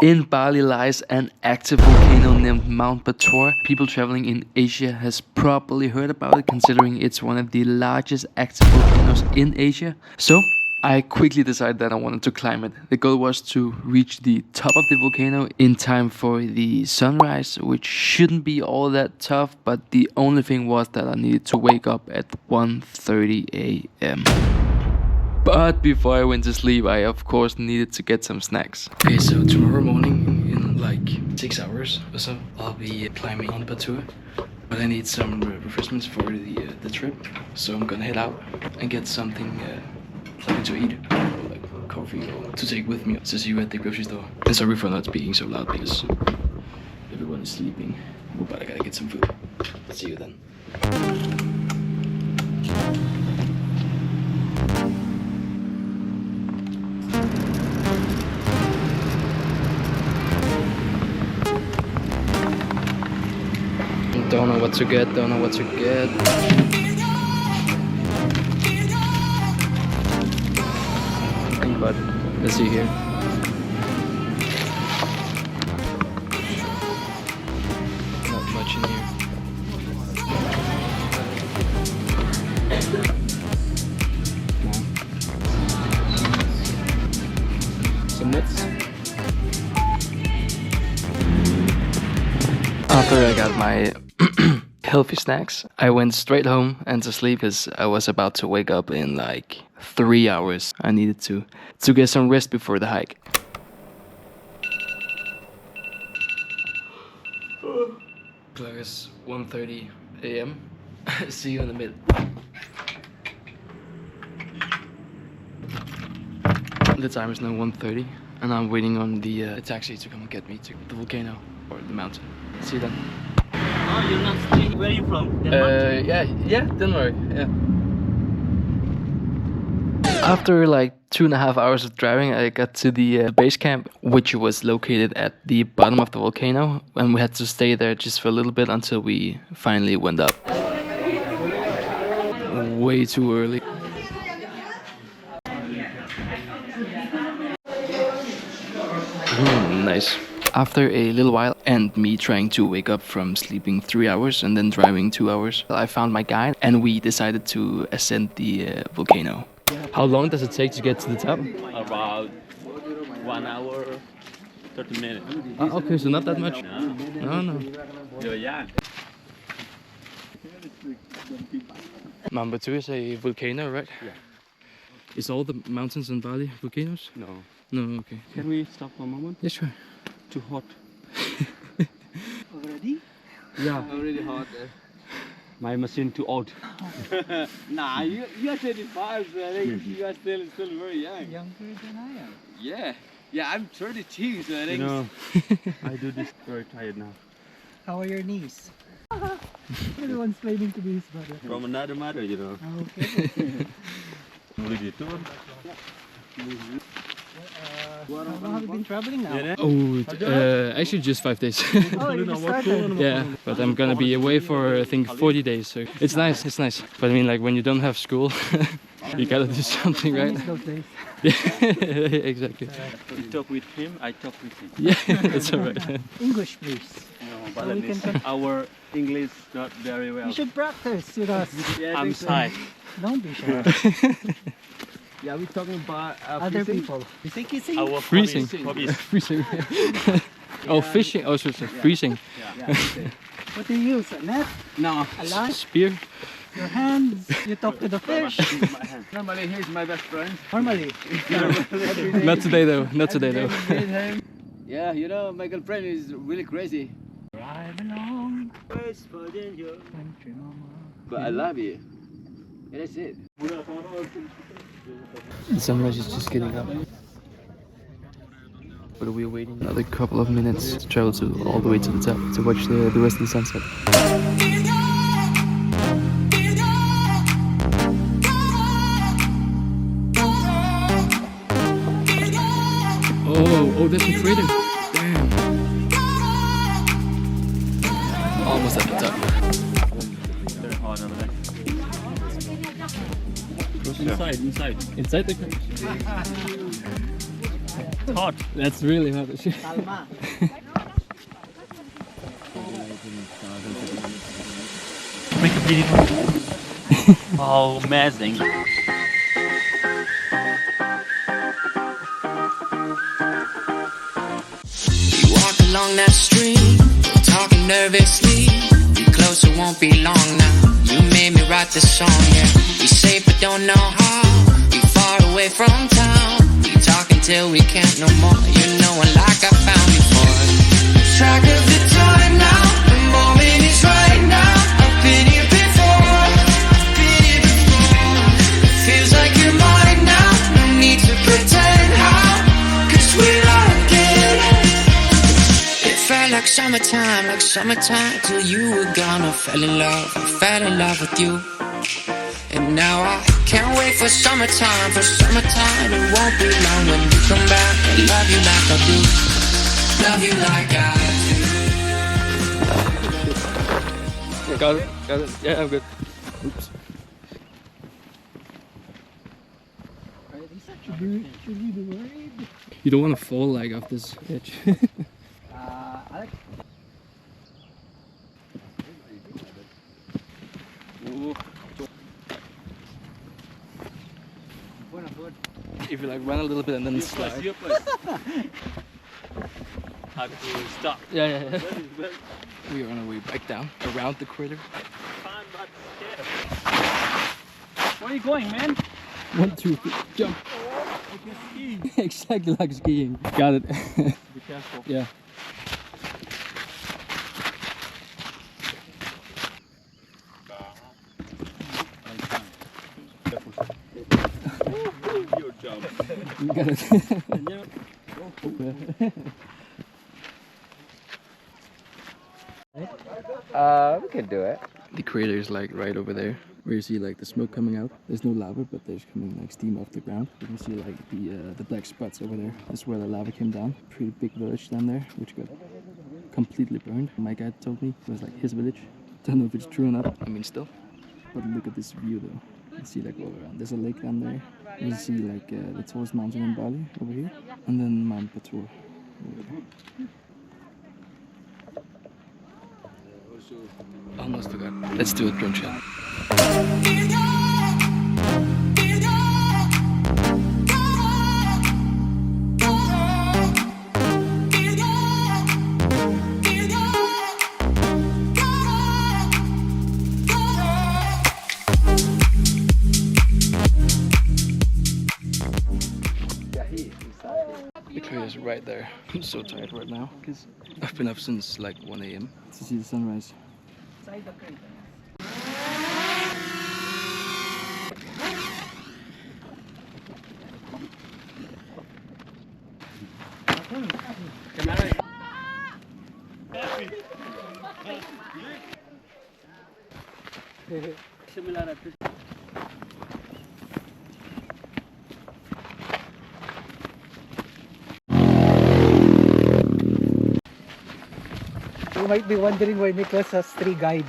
In Bali lies an active volcano named Mount Batur. People traveling in Asia has probably heard about it, considering it's one of the largest active volcanoes in Asia. So I quickly decided that I wanted to climb it. The goal was to reach the top of the volcano in time for the sunrise, which shouldn't be all that tough, but the only thing was that I needed to wake up at 1:30 a.m. But before I went to sleep, I of course needed to get some snacks. Okay, so tomorrow morning, in like 6 hours or so, I'll be climbing Mount Batur. But I need some refreshments for the trip, so I'm gonna head out and get something to eat, or like coffee, or to take with me. So see you at the grocery store. And sorry for not speaking so loud because everyone is sleeping. But I gotta get some food. See you then. Don't know what to get, don't know what to get. But let's see here. Not much in here. Some nuts. After I got my healthy snacks, I went straight home and to sleep because I was about to wake up in like 3 hours. I needed to get some rest before the hike. Clock is 1:30 a.m. See you in a minute. The time is now 1:30 and I'm waiting on the taxi to come and get me to the volcano or the mountain. See you then. Oh, you're not staying. Where are you from? Denmark? Yeah, Denmark. Yeah. After like 2.5 hours of driving, I got to the base camp, which was located at the bottom of the volcano, and we had to stay there just for a little bit until we finally went up. Way too early. Nice. After a little while and me trying to wake up from sleeping 3 hours and then driving 2 hours, I found my guide and we decided to ascend the volcano. How long does it take to get to the top? About 1 hour, 30 minutes. Okay, so not that much. No. You're young. Mount Batur is a volcano, right? Yeah. Is all the mountains in Bali volcanoes? No. No, okay. Can we stop for a moment? Yeah, sure. Too hot. Already? Yeah. Already hot. My machine too old. Nah, you are 35, so I think you are still very young. Younger than I am. Yeah, I'm 32, so I You think. know, I do this very tired now. How are your knees? Everyone's claiming to be his brother. From another mother, you know. Okay. Really too. How long have you been traveling now? Oh, actually just 5 days. Oh, you just started. Yeah, but I'm gonna be away for I think 40 days, so it's nice. But I mean, like when you don't have school, you gotta do something, I right? miss those days. Yeah, exactly. You talk with him, I talk with him. Yeah, that's alright. English, please. No, So we can our English not very well. You should practice with us. I'm shy. Don't be shy. Yeah, we're talking about Other fishing. people. You think you see? Our Freezing. hobbies. Freezing. Oh, fishing. Oh, sorry. Freezing. Yeah. What do you use? A net? No, A line? Spear. Your hands? You talk to the fish? normally he's my best friend. Normally. Not today though. Not today though. Yeah, you know, my girlfriend is really crazy. Drive along. Country mama. But I love you. And that's it. The sunrise is just getting up. But we're waiting another couple of minutes to travel all the way to the top to watch the rest of the sunset. Oh, that's the crater. Damn. Almost at the top. Very hard over there. Inside. Inside the hot. That's really hot. Make a video. Oh, amazing. You walk along that street, talking nervously. You closer, won't be long now. You made me write this song, yeah. We safe but don't know how. We far away from town. We talk until we can't no more. You know one like I found before. Track of the time now. The moment is right now. I've been here before. Feels like you're mine now. No need to pretend how. 'Cause we like it. It felt like summertime till you were gone. I fell in love with you. And now I can't wait for summertime. It won't be long when you come back. I love you like I do. Love you like I do. Got it. Yeah, I'm good. Oops. You don't want to fall like off this edge. Alex. If you like run a little bit and then slide. Here first. Have to stop. Yeah. We are on our way back down around the crater. I'm not scared. Where are you going, man? 1, 2, 3, jump. Exactly like skiing. Got it. Be careful. Yeah. You got it. We can do it. The crater is like right over there, where you see like the smoke coming out. There's no lava, but there's coming like steam off the ground. You can see like the black spots over there. That's where the lava came down. Pretty big village down there, which got completely burned. My guide told me it was like his village. Don't know if it's true or not. I mean, still. But look at this view though. You see like all around. There's a lake down there. You see like the tallest mountain in Bali over here, and then Mount Batur over there. Almost forgot. Let's do a drone shot. The crater is right there. I'm so tired right now because I've been up since like 1 AM to see the sunrise. Similar at this. You might be wondering why Nicholas has 3 guides.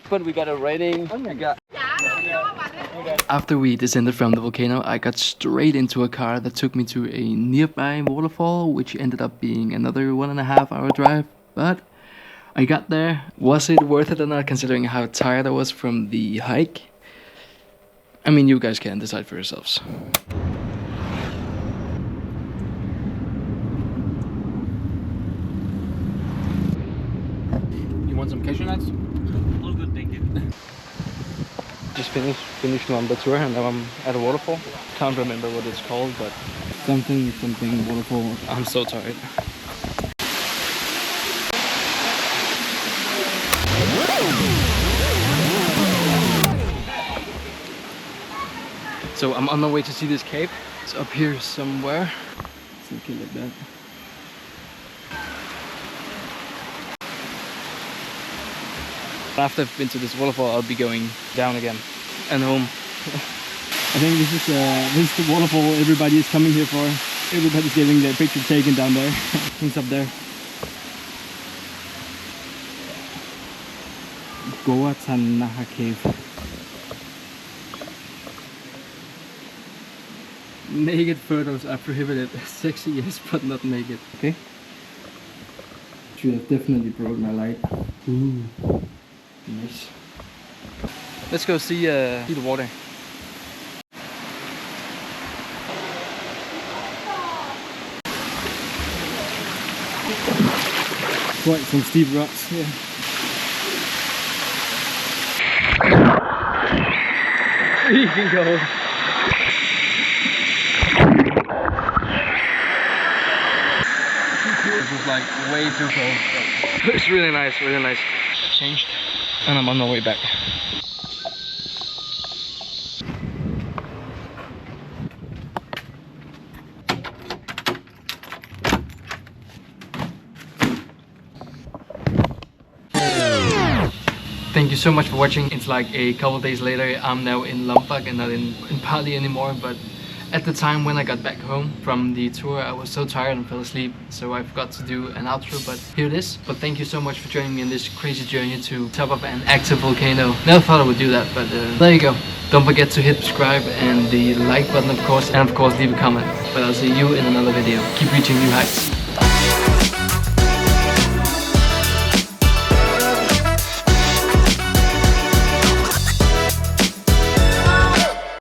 But we got a rating. After we descended from the volcano, I got straight into a car that took me to a nearby waterfall, which ended up being another 1.5 hour drive. But I got there. Was it worth it or not, considering how tired I was from the hike? I mean, you guys can decide for yourselves. You want some cashew nuts? All good, thank you. Just finished Mount Batur, and now I'm at a waterfall. Can't remember what it's called, but something waterfall. I'm so tired. So I'm on my way to see this cave. It's up here somewhere. It's okay like that. After I've been to this waterfall, I'll be going down again and home. I think this is the waterfall everybody is coming here for. Everybody's getting their picture taken down there. It's up there. Goatan Naha Cave. Naked photos are prohibited. Sexy yes, but not naked. Okay. Should have definitely brought my light. Ooh, nice. Let's go see the water. Quite some steep rocks here. You can go. This is like way too cold. It's really nice, really nice. Changed. And I'm on my way back. Thank you so much for watching. It's like a couple days later. I'm now in Lombok and not in Bali anymore, but at the time when I got back home from the tour, I was so tired and fell asleep, so I forgot to do an outro, but here it is. But thank you so much for joining me in this crazy journey to top of an active volcano. Never thought I would do that, but there you go. Don't forget to hit subscribe and the like button, of course, and of course leave a comment. But I'll see you in another video. Keep reaching new heights.